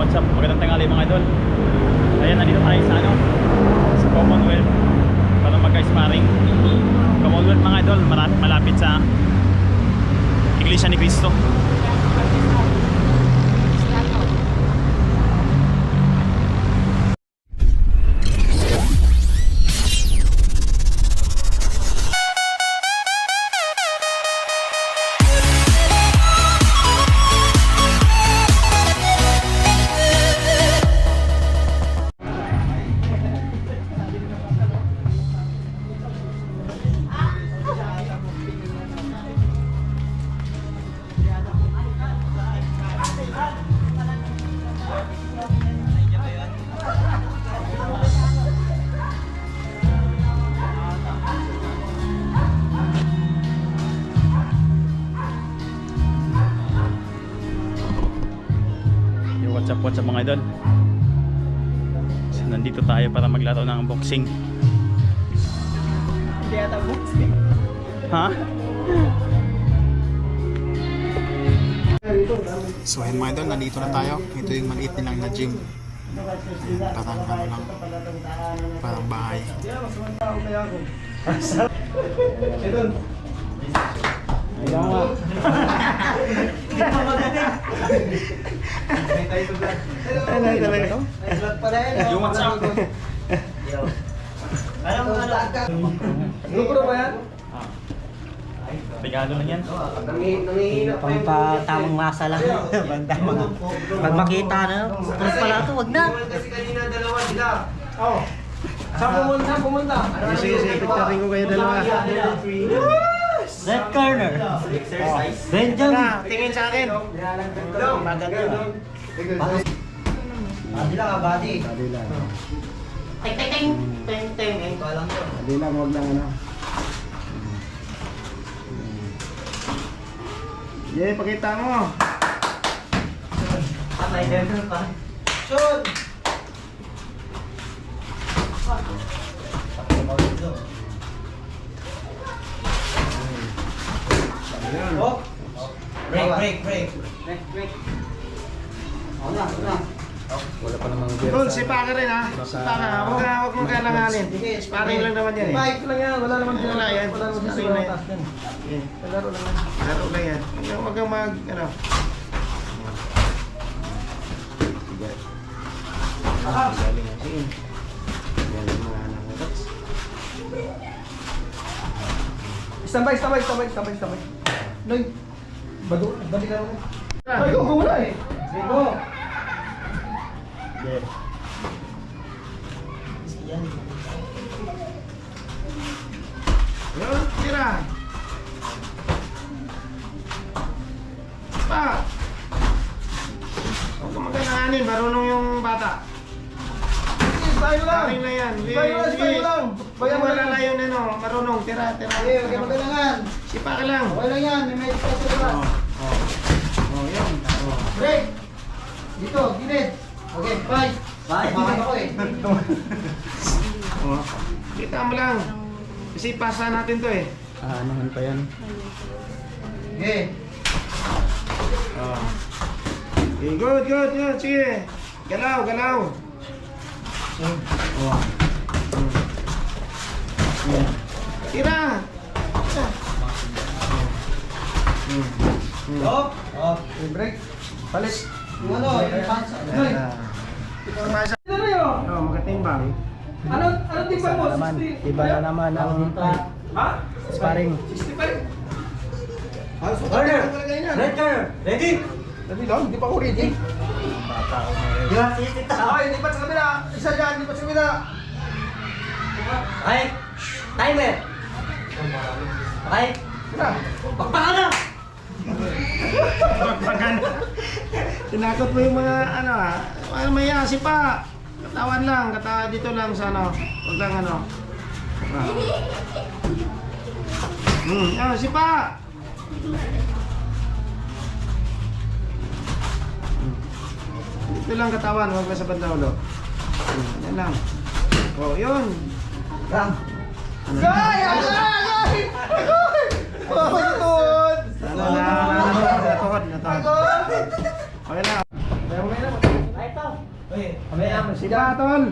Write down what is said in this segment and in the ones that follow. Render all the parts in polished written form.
what's up? Magandang tanghali mga idol. Ayan, nandito tayo sa ano, sa Commonwealth para magka-sparring. Commonwealth mga idol, malapit sa Iglesia ni Cristo. What's up mga idol. So, nandito tayo para maglaro ng boxing. Hindi ata boxing. Ha? So ayun mga idol, nandito na tayo. Ito yung maliit nilang na gym. Parang ano lang, parang bahay. Ayaw nga. Ay talaga. Yung what's up? Lukro ba yan? Regalo na yan. Pampatamang masa lang. Pag makita na, pag pala ito, wag na. Kasi kanina dalawa sila. Oh. Saan pumunta? Sige, picturing ko kayo dalawa. Red corner. Benjamin. Tingin sa akin. Maganda. Sila ka, buddy. Ting ting ting. Ting ting. Hindi lang, huwag lang ano. Yeah, pakita mo. Patay din pa. Shoot! Oh. Break. Una. Wala pa namang Tol, sipa ka rin ha. Sipa ka. Huwag mo kailanganin. Sparring lang naman yan eh. Bike lang yan, wala naman Wala yan. Wala naman Sparring lang yan. Laro lang yan. Laro lang yan. Huwag kang mag, ano. Standby. Noy. Balik ka lang. Ay, go muna eh. Go. Yun, tira. Pa. Huwag kang magkailanganin. Marunong yung bata. Style lang. Sparring na yan. Style lang. Bayan wala na yun, ano. Marunong. Tira. Huwag ka magkailangan. Sipa ka lang. Okay lang yan, may special ba? Yun. Break! Dito, gilid. Okay, bye. Bye. Bakit ako eh. Kita mo lang. Kasi pasa natin to eh. Anuhan pa yan. Okay. Okay, good. Sige. Galaw. Tira. Oh. Break. Palis. Yung ano, yung pants. Noy. Pasa. Ano yun? Magkatimbang. Ano tingnan mo? Iba na naman ang Ha? sparring. 65. Corner. Red corner. Ready? Dali lang, hindi pa ako ready. Di ba? Sisita. Okay, lipat sa kabila. Isa dyan, lipat sa kabila. Okay. Timer. Okay. Tira. Bakbaka na! Tinakot mo yung mga ano maya, sipa. Katawan lang, dito lang sa ano. Huwag lang ano. Sipa. Dito lang katawan, huwag na sa bandang ulo. Yan lang. Oh, yun. Lang. Gay! Pagod! Natuhod. Okay na. Ay, ito. Sipa, tol.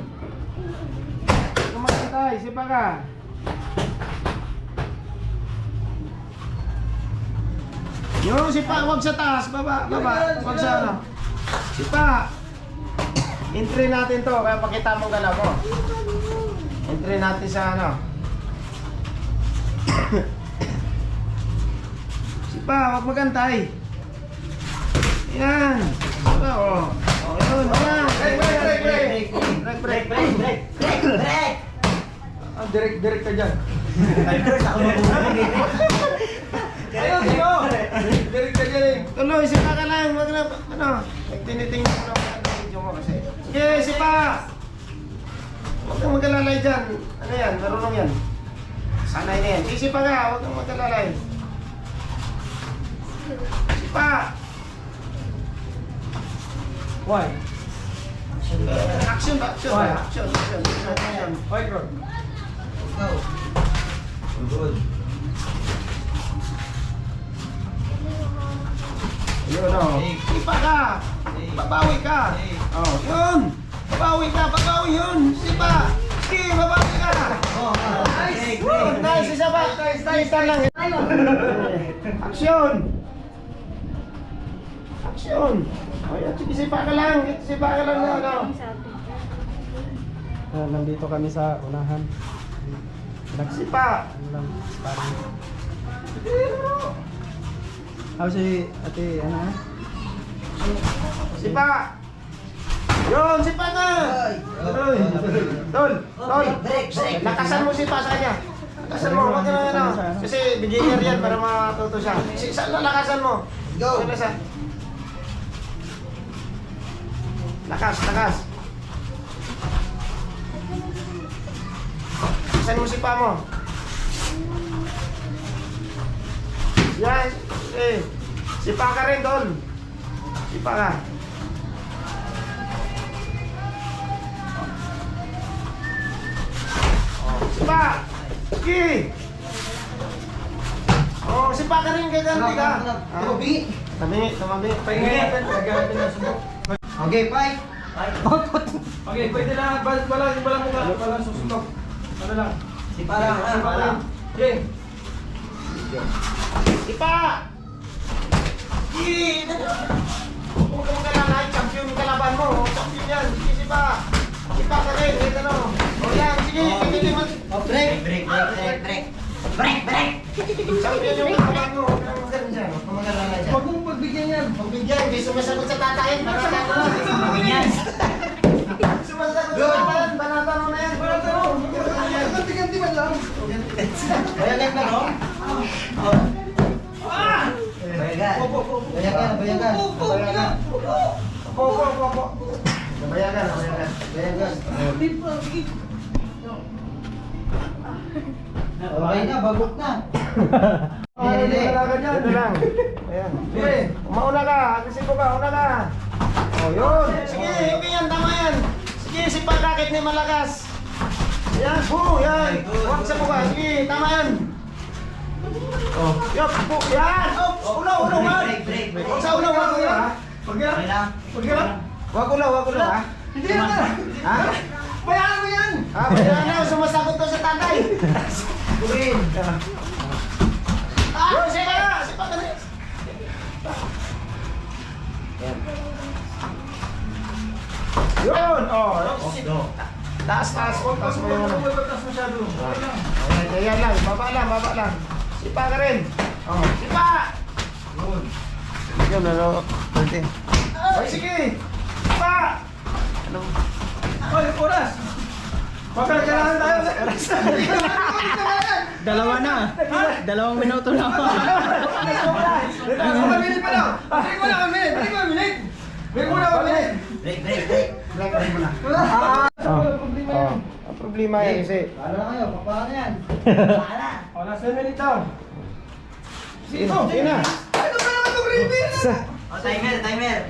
Kumakantay, sipa ka. Yung sipa, wag sa taas, baba, wag sa ano. Sipa. Entry natin to, kaya pakita mong galaw mo. Entry natin sa ano. Sipa, wag magantay. Yan. Sipa, oh. Oh, yun, yan. Break. Direct ka dyan. Ayun, sino? Direct ka dyan eh. Tuloy, sipa ka lang. Wag na, ano. Tinitingnan ko lang ang video mo kasi. Sige, sipa. Huwag kang mag-alalay dyan. Ano yan? Marunong yan. Sanay na yan. Sipa ka. Huwag kang mag-alalay. Sipa. Why? Action. Why, bro? Go. Good. Yun o. Sipa ka. Babawi ka. Oh, yun. Babawi yun. Sipa. Sige, babawi ka. Nice. Good. Nice. Isa ba? Nice lang. Action. Ayan, sige, sipa ka lang na ano. Nandito kami sa unahan. Sipa. Ano lang, sparring. Ako si ate, ano ha? Sipa. Yun, sipa ka. Tol. Lakasan mo sipa sa kanya. Lakasan mo, wag ka na ano. Kasi beginner yan para matuto siya. Lakasan mo. Go. Lakas. Lakasan mo sipa mo. Yan. Sipa ka rin, Tol. Sipa ka. Sipa! Sige! Oh, sipa ka rin, gaganti ka. Tumabi. Okay, fight. Okay, pwede lang. Walang mukha. Walang susunod. Ano lang? Sipa lang. Okay. Sipa! Sige! Huwag ka magkalalay. Champion yung kalaban mo. Champion yan. Sige, sipa. Sipa ka rin. Ito no. O yan. Sige. Break. Champion yung kalaban mo. Huwag kang magkaroon dyan. Huwag kang magkalalay dyan. Huwag mong pagbigyan yan. Pagbigyan. Hindi sumasagot sa tatay. Banatan mo na. Sumasagot sa tatay. Banatan mo na yan. Ganti-ganti man lang. Bayagan na, no? Bayagan. Opo. Bayagan. Okay na, bagok na. Hindi. Ito lang. Ayan. Sige, mauna ka. Agresibo ka, una ka. Oh, yun. Sige, okay yan, tama yan. Sige, sipa ka kahit ni malakas. Yan, yan. Huwag sa buka. Sige, tama yan. Oh, yup, yan. Oh, ulo, wag. Huwag sa ulo, wag. Wag ulo, ha? Hindi na. Ha? Bayaan mo yan. Bayaran na, sumasagot to sa tatay. Kurin. Yun, sipa ka na. Yun, taas mo yung ano. Ayan lang, baba lang. Sipa ka rin. Sipa! Yun, ano, pwede. Ay, sige! Sipa! Ano? Oy, oras. Magkakailangan tayo. Dalawa na. 2 minuto lang. Minute pa lang. Break mo na minute. Break muna. Ang problema yan kasi. Paano na kayo? Paano yan? Last 10 minutes daw. Sino na? Ay, ito pa naman itong repair. Timer.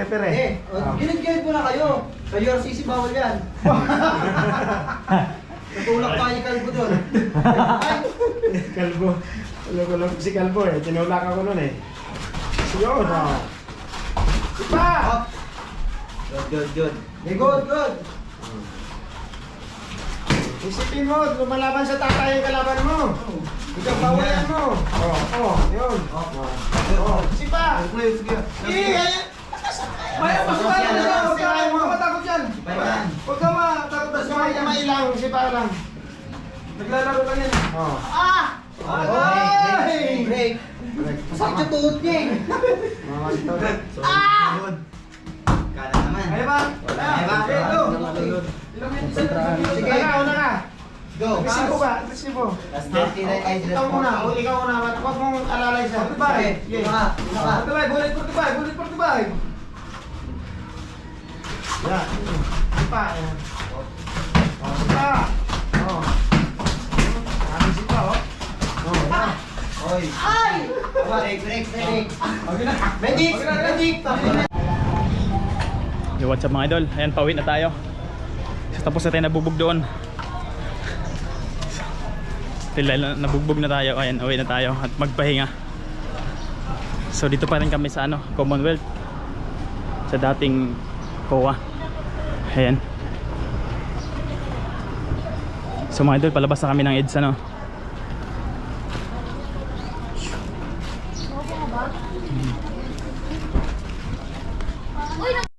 Repere. Ginit-ginit mo na kayo. Sa URCC bawal yan. Natulak pa yung kalbo doon. Kalbo. Alam ko lang si Kalbo eh. Tinulak ako nun eh. Yun. Sipa! Good. Good. Isipin mo, lumalaban sa tatay yung kalaban mo. Ikaw bawayan mo. Yun. Sige pa. Huwag ka matakot yan. Huwag ka matakot. Basta mailang, sipa lang. Naglalaro lang yan. Break. Masakit yung tuhod niya eh. Kala naman. Kaya ba? Kaya ba? Sige, una ka. Go. Resibo ba? Resibo. Last 39 eyes. Ikaw muna, huwag mong alalay siya. Goodbye. Sige. Goodbye, bullet for goodbye. Yan. Sipa. Sipa. Sipa, Oy. Break. Medic. Yo, what's up mga idol? Ayan, pauwi na tayo. So, tapos na tayo nabubog doon. Dahil nabugbog na tayo, ayan, uwi na tayo at magpahinga. So dito pa rin kami sa Commonwealth, sa dating COA. Ayan. So mga idol, palabas na kami ng EDSA, no? Uy,